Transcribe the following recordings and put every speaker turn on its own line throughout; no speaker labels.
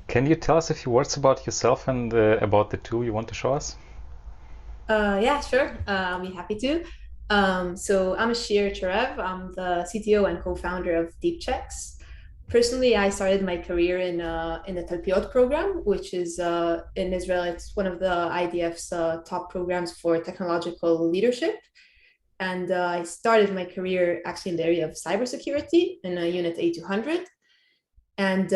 Can you tell us a few words about yourself and about the tool you want to show us?
Yeah, sure. I'll be happy to. So I'm Shir Chorev. I'm the CTO and co-founder of Deepchecks. Personally, I started my career in the Talpiot program, which is in Israel. It's one of the IDF's top programs for technological leadership. And I started my career actually in the area of cybersecurity in Unit A200. And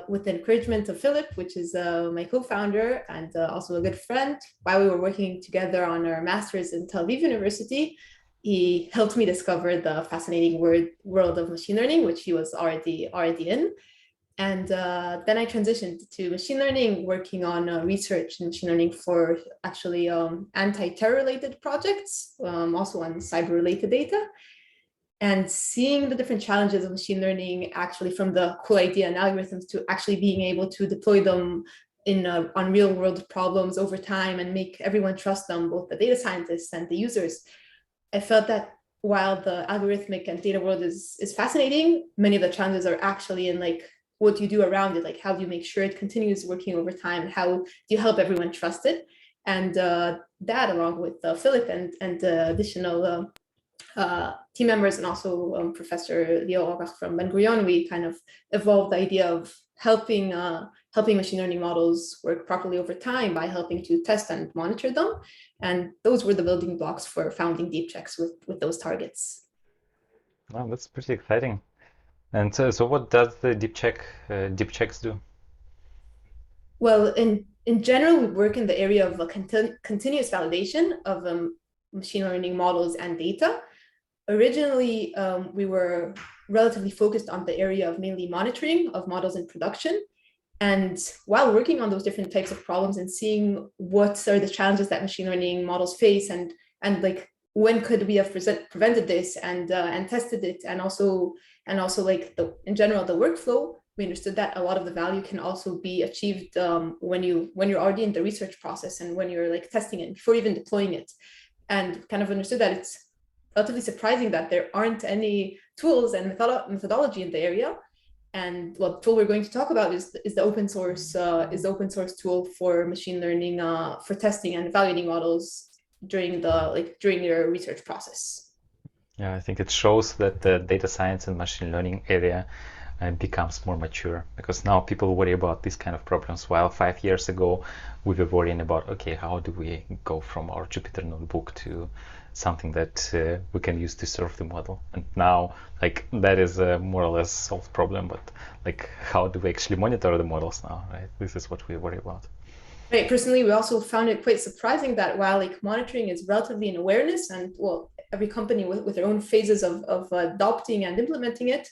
with the encouragement of Philip, which is my co-founder and also a good friend, while we were working together on our master's in Tel Aviv University, he helped me discover the fascinating world of machine learning, which he was already in. And then I transitioned to machine learning, working on research in machine learning for actually anti-terror related projects, also on cyber-related data, and seeing the different challenges of machine learning actually from the cool idea and algorithms to actually being able to deploy them on real world problems over time and make everyone trust them, both the data scientists and the users. I felt that while the algorithmic and data world is fascinating, many of the challenges are actually in like what do you do around it, like how do you make sure it continues working over time, how do you help everyone trust it. And that along with Philip and additional team members and also Professor Leo Augach from Ben Gurion, we kind of evolved the idea of helping machine learning models work properly over time by helping to test and monitor them. And those were the building blocks for founding Deepchecks with those targets.
Wow, that's pretty exciting. And so what does the deep checks do?
Well, in general, we work in the area of a continuous validation of machine learning models and data. Originally, we were relatively focused on the area of mainly monitoring of models in production. And while working on those different types of problems and seeing what are the challenges that machine learning models face and like when could we have prevented this and tested it and also like in general the workflow, we understood that a lot of the value can also be achieved when you're already in the research process and when you're like testing it before even deploying it, and kind of understood that it's relatively surprising that there aren't any tools and methodology in the area. And what tool we're going to talk about is the open source tool for machine learning for testing and evaluating models during your research process.
Yeah, I think it shows that the data science and machine learning area becomes more mature because now people worry about these kind of problems. While 5 years ago, we were worrying about, okay, how do we go from our Jupyter notebook to something that we can use to serve the model? And now, like, that is a more or less solved problem, but like, how do we actually monitor the models now, right? This is what we worry about.
Right. Personally, we also found it quite surprising that while like monitoring is relatively in awareness and well, every company with their own phases of adopting and implementing it,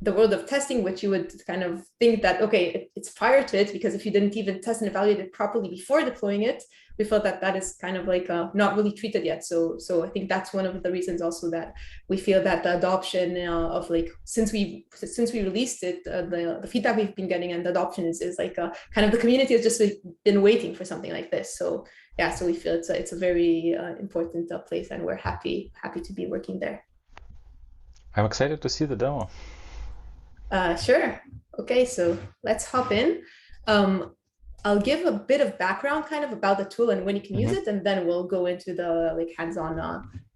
the world of testing, which you would kind of think that, okay, it's prior to it, because if you didn't even test and evaluate it properly before deploying it, we felt that that is kind of like not really treated yet. So I think that's one of the reasons also that we feel that the adoption of like, since we released it, the feedback we've been getting and the adoption is like kind of the community has just like, been waiting for something like this. So yeah, so we feel it's a very important place and we're happy to be working there.
I'm excited to see the demo.
Sure. Okay, so let's hop in. Um, I'll give a bit of background kind of about the tool and when you can use
Mhm.
it, and then we'll go into the like hands-on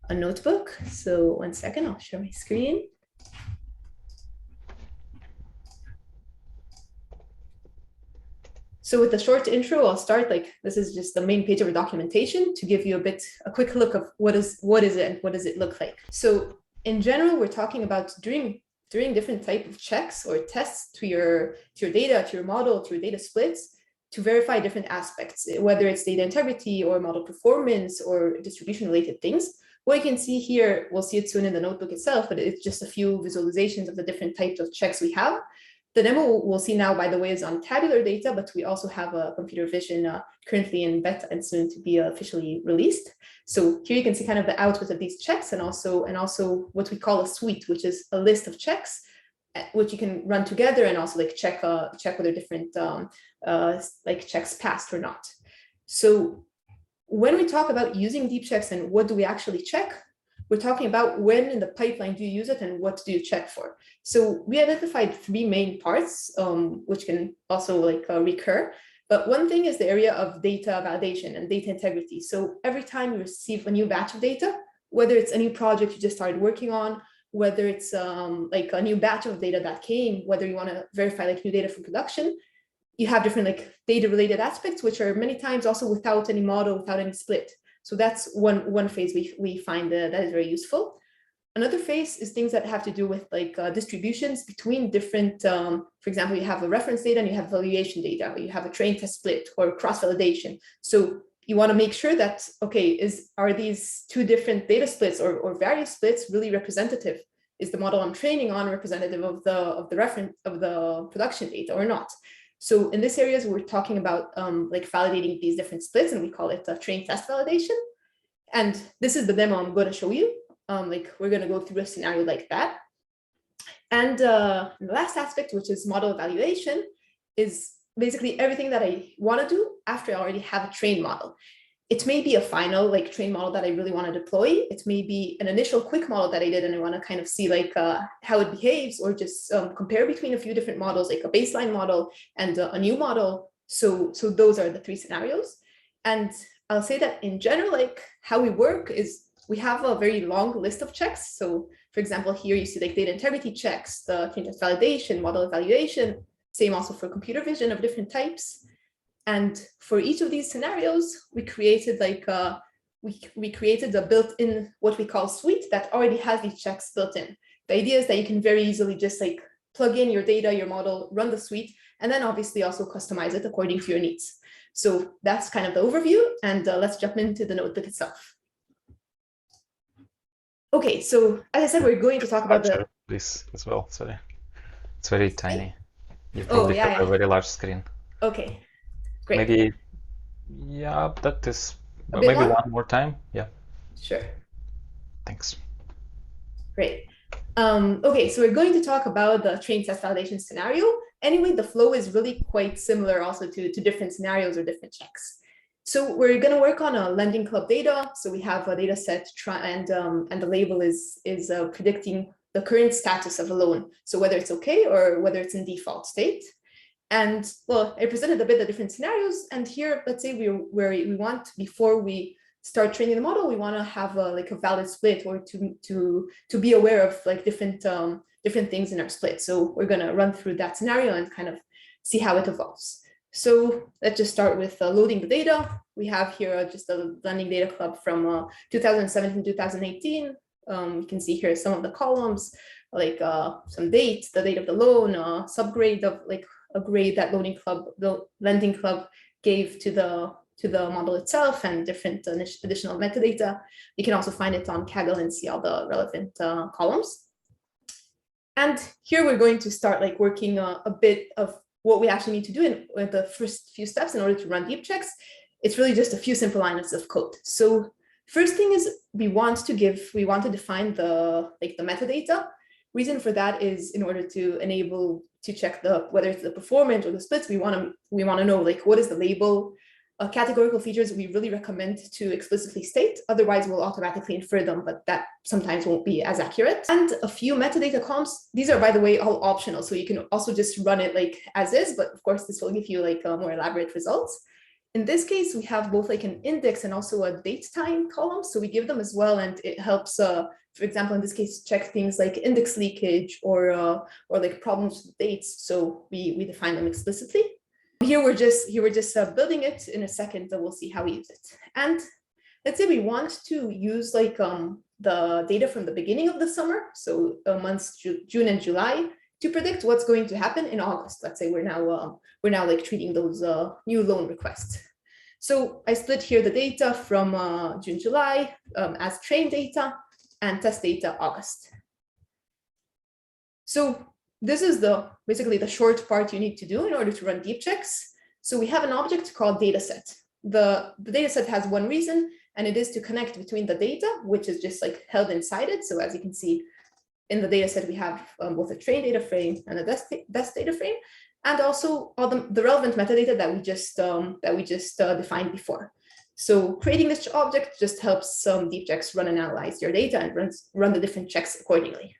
a notebook. So 1 second, I'll share my screen. So with the short intro, I'll start like this is just the main page of our documentation to give you a quick look of what is it and what does it look like. So in general, we're talking about doing different type of checks or tests to your data, to your model, to your data splits to verify different aspects, whether it's data integrity or model performance or distribution related things. What you can see here, we'll see it soon in the notebook itself, but it's just a few visualizations of the different types of checks we have. The demo we'll see now, by the way, is on tabular data, but we also have a computer vision currently in beta and soon to be officially released. So here you can see kind of the output of these checks and also what we call a suite, which is a list of checks which you can run together and also like check whether different like checks passed or not. So when we talk about using deep checks and what do we actually check, we're talking about when in the pipeline do you use it and what do you check for. So we identified three main parts, which can also recur. But one thing is the area of data validation and data integrity. So every time you receive a new batch of data, whether it's a new project you just started working on, whether it's like a new batch of data that came, whether you want to verify like new data from production, you have different like data related aspects, which are many times also without any model, without any split. So that's one phase we find that is very useful. Another phase is things that have to do with like distributions between different, for example, you have a reference data and you have evaluation data, or you have a train test split or cross validation. So you want to make sure that, okay, are these two different data splits or various splits really representative? Is the model I'm training on representative of the reference of the production data or not? So in this areas, we're talking about like validating these different splits, and we call it train test validation. And this is the demo I'm going to show you. Like we're going to go through a scenario like that. And the last aspect, which is model evaluation, is basically everything that I want to do after I already have a trained model. It may be a final like trained model that I really want to deploy. It may be an initial quick model that I did and I want to kind of see like how it behaves, or just compare between a few different models, like a baseline model and a new model. So those are the three scenarios. And I'll say that in general, like how we work is we have a very long list of checks. So for example, here you see like data integrity checks, the train test validation, model evaluation, same also for computer vision of different types. And for each of these scenarios, we created like we created a built-in what we call suite that already has these checks built in. The idea is that you can very easily just like plug in your data, your model, run the suite, and then obviously also customize it according to your needs. So that's kind of the overview, and let's jump into the notebook itself. Okay, so as I said, we're going to talk about the...
Please, as well, sorry. It's very tiny. You probably have a very large screen.
Okay, great.
Maybe, yeah, that is, maybe one more time, yeah.
Sure.
Thanks.
Great. Okay, so we're going to talk about the train test validation scenario. Anyway, the flow is really quite similar also to different scenarios or different checks. So we're going to work on a lending club data. So we have a data set and the label is predicting the current status of a loan. So whether it's okay or whether it's in default state. And well, I presented a bit of different scenarios. And here, let's say we want, before we start training the model, we want to have like a valid split, or to be aware of like different things in our split. So we're going to run through that scenario and kind of see how it evolves. So let's just start with loading the data. We have here just a lending data club from 2017, 2018. You can see here some of the columns, like some dates, the date of the loan, subgrade of like a grade that the lending club gave to the model itself, and different additional metadata. You can also find it on Kaggle and see all the relevant columns. And here we're going to start like working a bit of what we actually need to do in the first few steps in order to run Deepchecks. It's really just a few simple lines of code. So first thing is we want to define the metadata. Reason for that is in order to enable to check whether it's the performance or the splits, we want to know like what is the label. Categorical features we really recommend to explicitly state, otherwise we'll automatically infer them, but that sometimes won't be as accurate. And a few metadata columns. These are, by the way, all optional, so you can also just run it like as is, but of course this will give you like more elaborate results. In this case, we have both like an index and also a date time column, so we give them as well, and it helps, for example, in this case, check things like index leakage or like problems with dates, so we define them explicitly. Here we're just building it. In a second, we'll see how we use it. And let's say we want to use like the data from the beginning of the summer, so months June and July, to predict what's going to happen in August. Let's say we're now like treating those new loan requests. So I split here the data from June, July as train data and test data August. So this is basically the short part you need to do in order to run Deepchecks. So we have an object called Dataset. The dataset has one reason, and it is to connect between the data, which is just like held inside it. So as you can see in the dataset, we have both a train data frame and a test data frame, and also all the relevant metadata that we just defined before. So creating this object just helps Deepchecks run and analyze your data and run the different checks accordingly.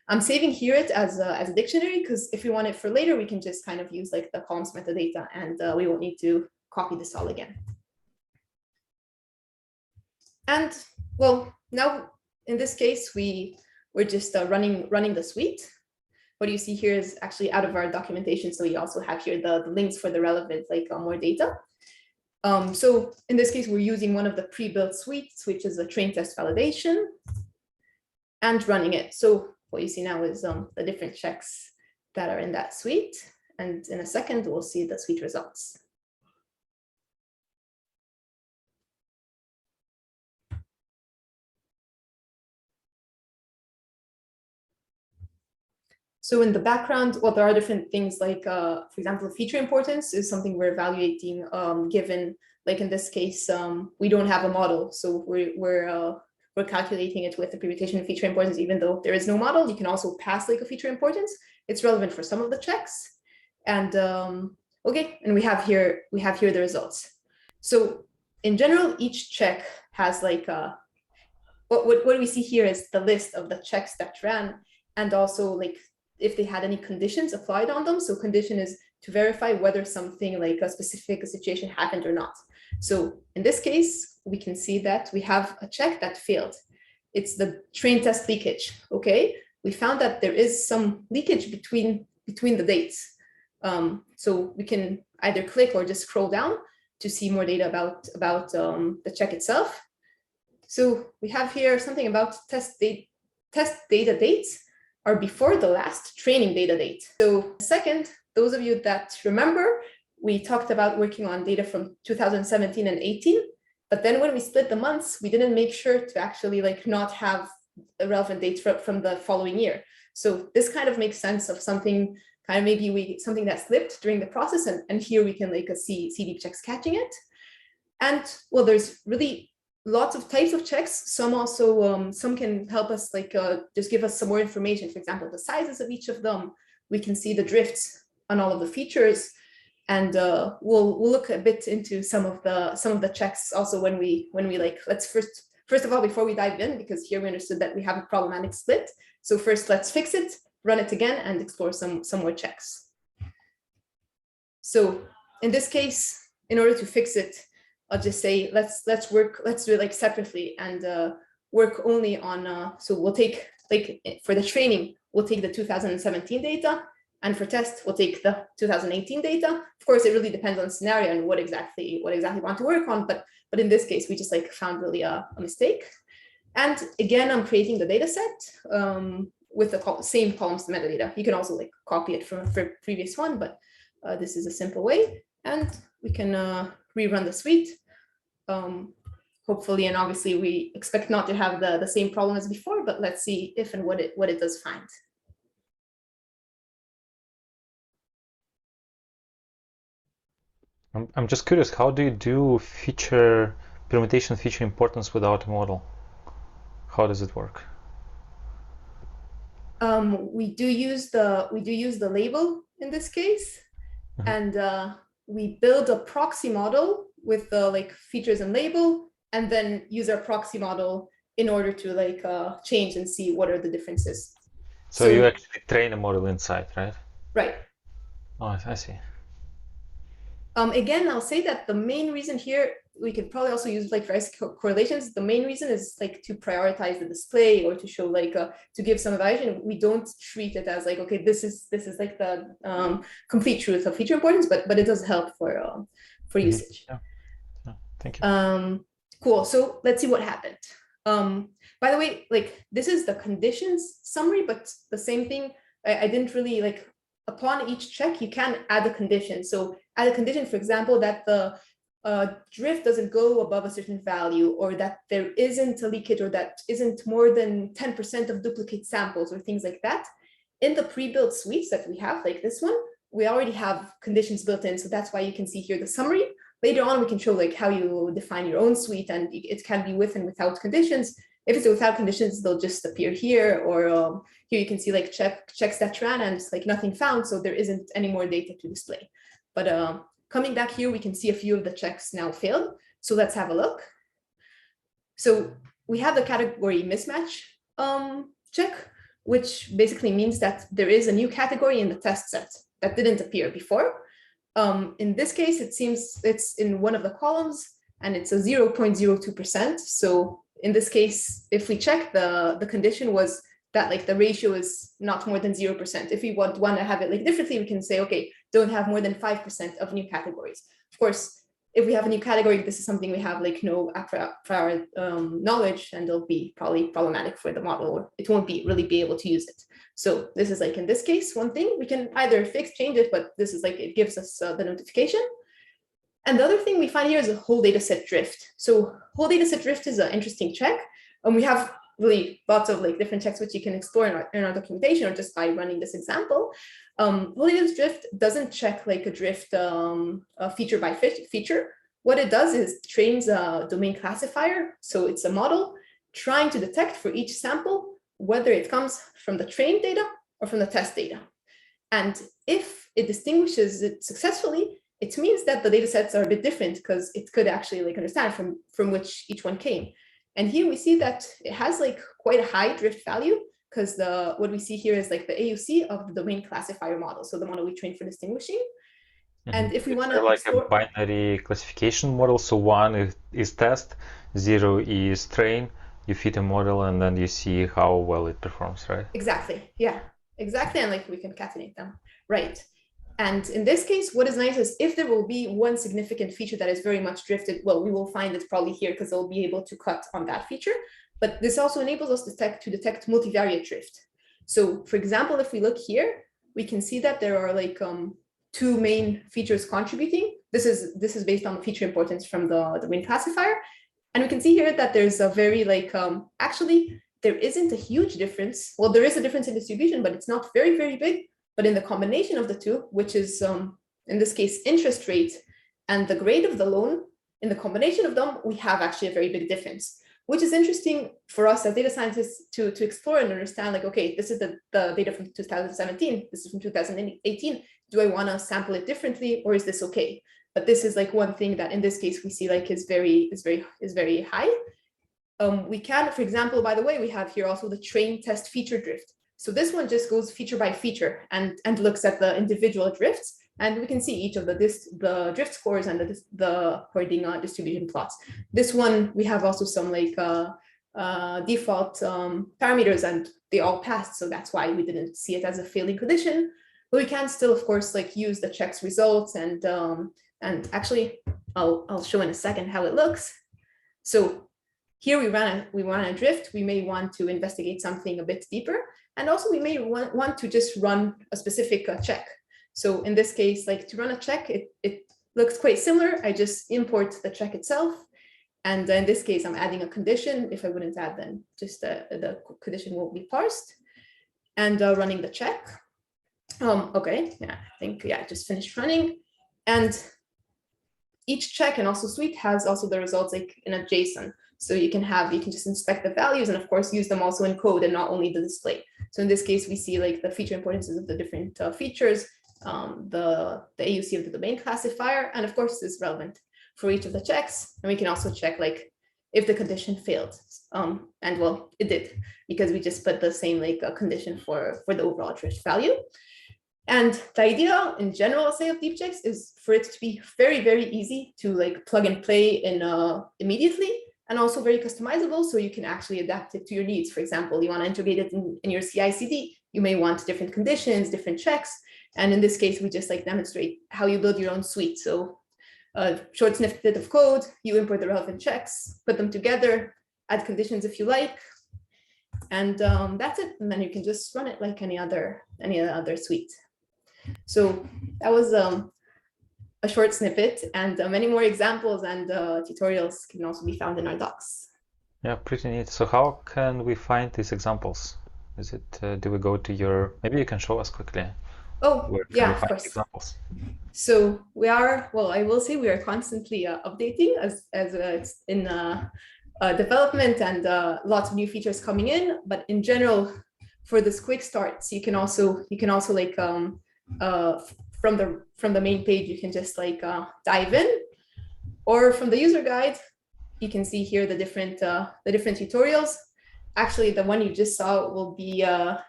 I'm saving here it as a dictionary because if we want it for later, we can just kind of use like the columns metadata and we won't need to copy this all again. And well, now in this case, we're just running the suite. What you see here is actually out of our documentation. So we also have here the links for the relevant, like more data. So in this case, we're using one of the pre-built suites, which is a train test validation, and running it. So what you see now is the different checks that are in that suite. And in a second, we'll see the suite results. So in the background, well, there are different things like, for example, feature importance is something we're evaluating given, like in this case, we don't have a model. So we're calculating it with the permutation of feature importance, even though there is no model. You can also pass like a feature importance. It's relevant for some of the checks. And okay, and we have here the results. So in general, each check has like what we see here is the list of the checks that ran, and also like if they had any conditions applied on them. So condition is to verify whether something like a specific situation happened or not. So in this case, we can see that we have a check that failed. It's the train test leakage. Okay, we found that there is some leakage between the dates. So we can either click or just scroll down to see more data about the check itself. So we have here something about test data dates are before the last training data date. So second, those of you that remember, we talked about working on data from 2017 and 18, but then when we split the months, we didn't make sure to actually like not have relevant dates from the following year. So this kind of makes sense of something kind of maybe something that slipped during the process, and here we can like see Deepchecks catching it. And well, there's really lots of types of checks. Some also, some can help us like just give us some more information. For example, the sizes of each of them. We can see the drifts on all of the features, and we'll look a bit into some of the checks also when we like. Let's first of all, before we dive in, because here we understood that we have a problematic split. So first, let's fix it, run it again, and explore some more checks. So in this case, in order to fix it, I'll just say let's do it like separately and work only on. So we'll take like for the training, we'll take the 2017 data, and for test, we'll take the 2018 data. Of course, it really depends on the scenario and what exactly we want to work on. But in this case, we just like found really a mistake. And again, I'm creating the data set with the same columns to metadata. You can also like copy it from a previous one, but this is a simple way. And we can rerun the suite. Hopefully, and obviously we expect not to have the same problem as before, but let's see if and what it does find.
I'm just curious, how do you do permutation feature importance without a model? How does it work?
We do use the label in this case, and we build a proxy model with the like features and label, and then use our proxy model in order to like change and see what are the differences.
So you actually train a model inside, right?
Right.
Oh, I see.
Again, I'll say that the main reason here, we could probably also use like various correlations. The main reason is like to prioritize the display or to show like to give some evaluation. We don't treat it as like, okay, this is like the complete truth of feature importance, but it does help for usage.
Yeah. Thank you.
Cool. So let's see what happened. By the way, like this is the conditions summary, but the same thing. I didn't really like. Upon each check, you can add a condition. So add a condition, for example, that the drift doesn't go above a certain value, or that there isn't a leakage, or that isn't more than 10% of duplicate samples, or things like that. In the pre-built suites that we have, like this one, we already have conditions built in. So that's why you can see here the summary. Later on, we can show like how you define your own suite, and it can be with and without conditions. If it's without conditions, they'll just appear here, or here you can see like checks that ran and it's like nothing found, so there isn't any more data to display. But coming back here, we can see a few of the checks now failed. So let's have a look. So we have the category mismatch check, which basically means that there is a new category in the test set that didn't appear before. In this case, it seems it's in one of the columns and it's a 0.02%. So in this case, if we check, the condition was that like the ratio is not more than 0%. If we want to have it like differently, we can say, okay, don't have more than 5% of new categories. Of course, if we have a new category, this is something we have like no prior knowledge, and it'll be probably problematic for the model, or it won't really be able to use it. So this is like in this case, one thing we can either fix, change it, but this is like, it gives us the notification. And the other thing we find here is a whole data set drift. So whole data set drift is an interesting check. And we have really lots of like different checks which you can explore in our documentation, or just by running this example. Whole data set drift doesn't check like a drift feature by feature. What it does is trains a domain classifier. So it's a model trying to detect for each sample whether it comes from the trained data or from the test data. And if it distinguishes it successfully, it means that the data sets are a bit different, because it could actually like understand from which each one came. And here we see that it has like quite a high drift value, because what we see here is like the AUC of the domain classifier model, so the model we trained for distinguishing. And if we want to
like a binary classification model, so 1 is test, 0 is train, you feed a model, and then you see how well it performs, right?
Exactly, yeah, exactly, and like we concatenate them, right? And in this case, what is nice is if there will be one significant feature that is very much drifted, well, we will find it probably here, because they'll be able to cut on that feature. But this also enables us to detect multivariate drift. So for example, if we look here, we can see that there are like 2 main features contributing. This is based on the feature importance from the domain classifier. And we can see here that there's a very like, actually, there isn't a huge difference. Well, there is a difference in distribution, but it's not very, very big. But in the combination of the two, which is in this case, interest rate and the grade of the loan, in the combination of them, we have actually a very big difference, which is interesting for us as data scientists to explore and understand, like, okay, this is the data from 2017, this is from 2018. Do I want to sample it differently, or is this okay? But this is like one thing that in this case we see like is very high. We can, for example, by the way, we have here also the train test feature drift. So this one just goes feature by feature and looks at the individual drifts, and we can see each of the drift scores and the according distribution plots. This one we have also some like default parameters, and they all passed, so that's why we didn't see it as a failing condition. But we can still, of course, like use the checks results, and actually I'll show in a second how it looks. So here we run a drift. We may want to investigate something a bit deeper. And also we may want to just run a specific check. So in this case, like to run a check, it looks quite similar. I just import the check itself. And in this case, I'm adding a condition. If I wouldn't add, then just the condition won't be parsed. And running the check. Okay, yeah, I think, yeah, I just finished running. And each check and also suite has also the results like in a JSON. So you can just inspect the values and of course use them also in code and not only the display. So in this case, we see like the feature importances of the different features, the AUC of the domain classifier, and of course this is relevant for each of the checks. And we can also check like if the condition failed. And well, it did, because we just put the same like condition for the overall drift value. And the idea in general, I'll say, of Deepchecks is for it to be very, very easy to like plug and play in immediately, and also very customizable, so you can actually adapt it to your needs. For example, you want to integrate it in your CI/CD. You may want different conditions, different checks. And in this case, we just like demonstrate how you build your own suite. So a short snippet of code, you import the relevant checks, put them together, add conditions if you like, and that's it. And then you can just run it like any other suite. So that was a short snippet, and many more examples and tutorials can also be found in our docs.
Yeah, pretty neat. So how can we find these examples? Is it, do we go to your, maybe you can show us quickly.
Oh, yeah, of course.
Examples?
So we are, well, I will say we are constantly updating as it's in development, and lots of new features coming in. But in general, for this quick starts, you can also like from the main page, you can just like dive in. Or from the user guide, you can see here the different tutorials. Actually, the one you just saw will be,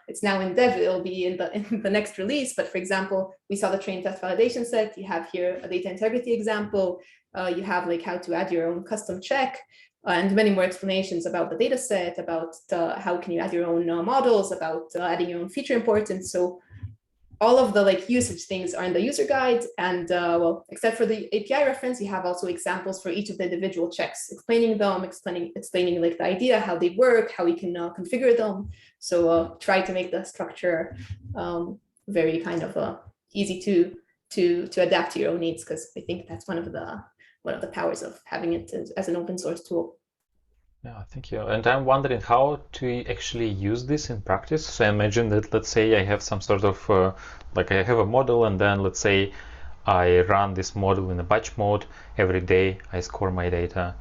it's now in dev, it'll be in the next release. But for example, we saw the train test validation set. You have here a data integrity example. You have like how to add your own custom check and many more explanations about the data set, about how can you add your own models, about adding your own feature importance. So all of the like usage things are in the user guide, and well, except for the API reference, you have also examples for each of the individual checks, explaining them, explaining like the idea, how they work, how we can configure them. So try to make the structure very kind of easy to adapt to your own needs, because I think that's one of the powers of having it as an open source tool.
Yeah, thank you. And I'm wondering how to actually use this in practice. So I imagine that, let's say I have some sort of, like I have a model, and then let's say I run this model in a batch mode. Every day I score my data,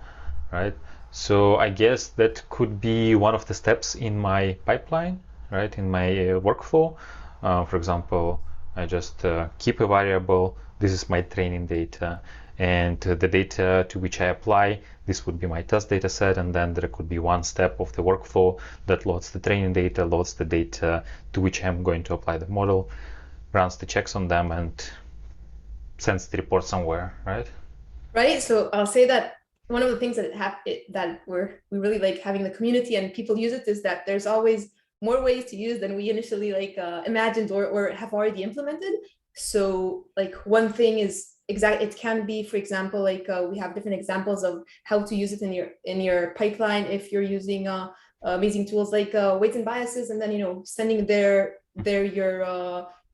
right? So I guess that could be one of the steps in my pipeline, right? In my workflow. For example, I just keep a variable. This is my training data. And the data to which I apply, this would be my test data set, and then there could be one step of the workflow that loads the training data, loads the data to which I'm going to apply the model, runs the checks on them, and sends the report somewhere, right?
Right. So I'll say that one of the things that we really like having the community and people use it is that there's always more ways to use than we initially like imagined or have already implemented. So like one thing is it can be, for example, like we have different examples of how to use it in your pipeline if you're using amazing tools like weights and biases, and then sending your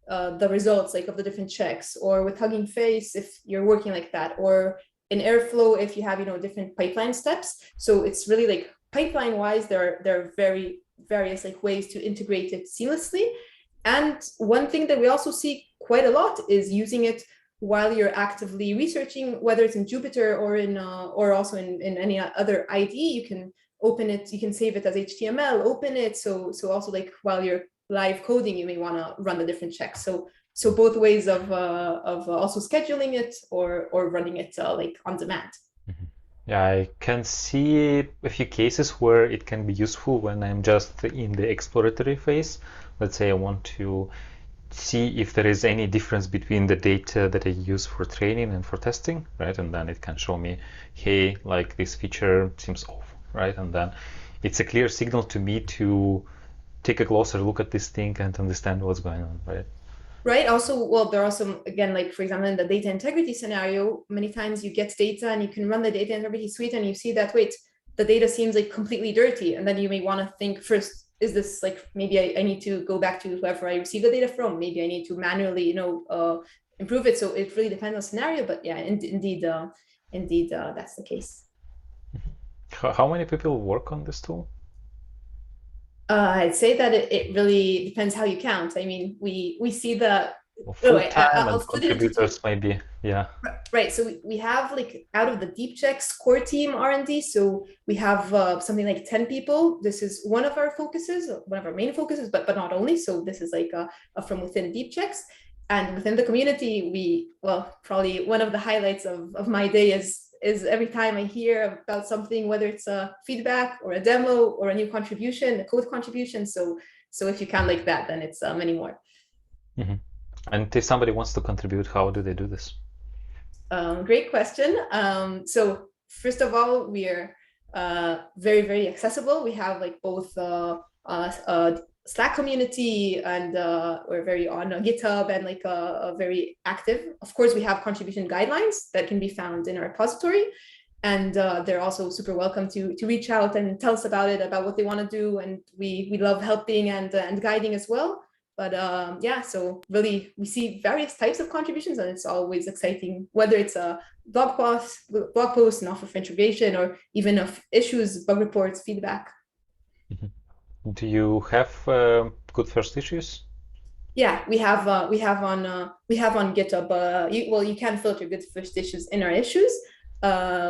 the results like of the different checks, or with Hugging Face if you're working like that, or in Airflow if you have different pipeline steps. So it's really like pipeline wise there are very various like ways to integrate it seamlessly. And one thing that we also see quite a lot is using it while you're actively researching, whether it's in Jupyter or in or also in any other IDE. You can open it, you can save it as HTML, open it. So also like while you're live coding, you may want to run the different checks. So both ways of also scheduling it or running it like on demand.
Yeah, I can see a few cases where it can be useful when I'm just in the exploratory phase. Let's say I want to see if there is any difference between the data that I use for training and for testing, right? And then it can show me, hey, like this feature seems off, right? And then it's a clear signal to me to take a closer look at this thing and understand what's going on, right?
Right. Also, well, there are some, again, like for example, in the data integrity scenario, many times you get data and you can run the data integrity suite and you see that, wait, the data seems like completely dirty. And then you may want to think first, is this like, maybe I need to go back to whoever I received the data from. Maybe I need to manually, improve it. So it really depends on scenario, but yeah, indeed, that's the case.
How many people work on this tool?
I'd say that it really depends how you count. I mean, we see the
full-time and contributors maybe, yeah.
Right. So we have like out of the Deepchecks core team R&D, so we have something like 10 people. This is one of our focuses, one of our main focuses, but not only. So this is like from within Deepchecks. And within the community, probably one of the highlights of my day is every time I hear about something, whether it's a feedback or a demo or a new contribution, a code contribution. So if you count like that, then it's many more.
Mm-hmm. And if somebody wants to contribute, how do they do this?
Great question. So first of all, we are very, very accessible. We have like both Slack community, and we're very on Github and like very active. Of course, we have contribution guidelines that can be found in our repository, and they're also super welcome to reach out and tell us about it, about what they want to do, and we love helping and guiding as well. But yeah, so really we see various types of contributions, and it's always exciting, whether it's a blog post, an offer for integration, or even of issues, bug reports, feedback.
Mm-hmm. Do you have good first issues?
Yeah, we have on GitHub. You can filter good first issues in our issues,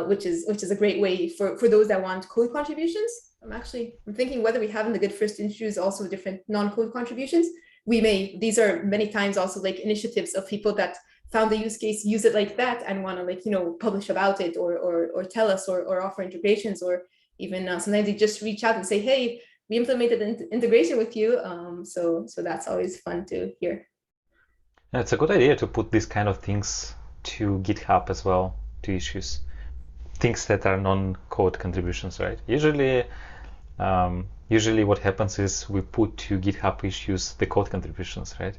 which is a great way for those that want code contributions. I'm thinking whether we have in the good first issues also different non-code contributions. These are many times also like initiatives of people that found the use case, use it like that, and want to like, publish about it or tell us or offer integrations, or even sometimes they just reach out and say, hey, we implemented an integration with you. So that's always fun to hear.
It's a good idea to put these kind of things to GitHub as well, to issues, things that are non-code contributions, right? Usually what happens is we put to GitHub issues the code contributions, right?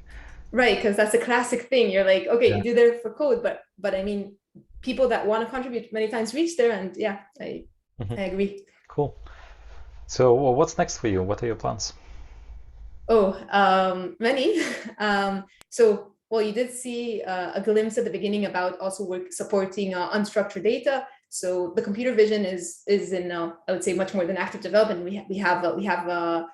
Right, because that's a classic thing. You're like, okay, you do there for code, but I mean, people that want to contribute many times reach there, and yeah, I agree.
Cool. So what's next for you? What are your plans?
Oh, many. So, well, you did see a glimpse at the beginning about also work supporting unstructured data. So the computer vision is in I would say much more than active development. We have a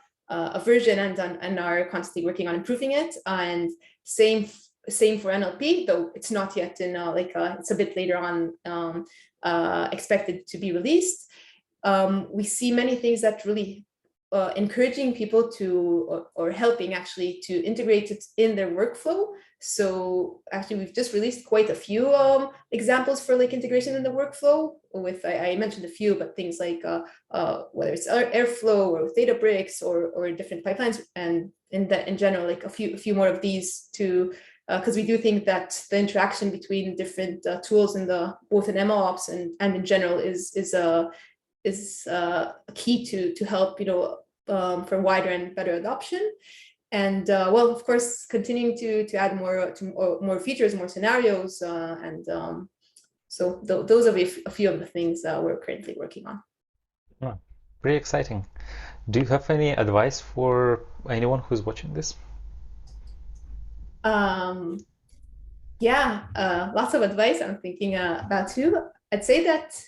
version and are constantly working on improving it. And same for NLP, though it's not yet in it's a bit later on expected to be released. We see many things that really encouraging people to, or helping actually to integrate it in their workflow. So actually, we've just released quite a few examples for like integration in the workflow with, I mentioned a few, but things like whether it's Airflow or with Databricks or different pipelines, and in general, like a few more of these to, because we do think that the interaction between different tools in both in MLOps and in general is key to help for wider and better adoption. And well, of course, continuing to add more features, more scenarios, and so those are a few of the things we're currently working on.
Oh, pretty exciting. Do you have any advice for anyone who's watching this?
Yeah, lots of advice I'm thinking about too. I'd say that,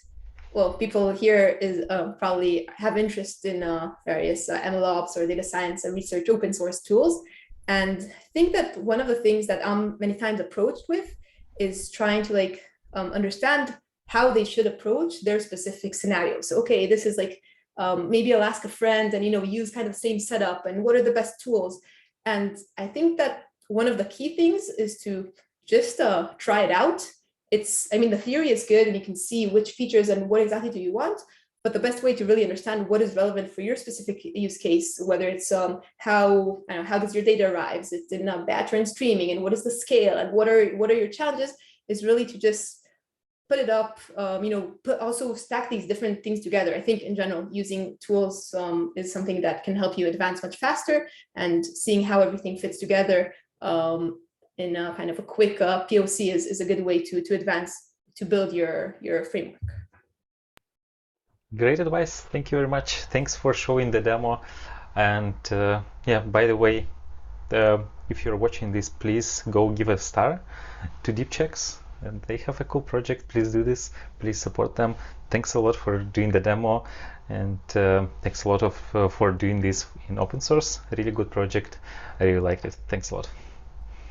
well, people here is probably have interest in various MLOps or data science and research open source tools. And I think that one of the things that I'm many times approached with is trying to like understand how they should approach their specific scenarios. So, okay, this is like maybe I'll ask a friend and use kind of the same setup and what are the best tools. And I think that one of the key things is to just try it out. I mean, the theory is good and you can see which features and what exactly do you want, but the best way to really understand what is relevant for your specific use case, whether it's how does your data arrive, is it in batch or in streaming, and what is the scale, and what are your challenges, is really to just put it up, also stack these different things together. I think in general, using tools is something that can help you advance much faster, and seeing how everything fits together in a kind of a quick POC is a good way to advance, to build your framework.
Great advice. Thank you very much. Thanks for showing the demo. And yeah, by the way, if you're watching this, please go give a star to Deepchecks. And they have a cool project. Please do this. Please support them. Thanks a lot for doing the demo, and thanks a lot for doing this in open source. A really good project. I really liked it. Thanks a lot.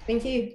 Thank you.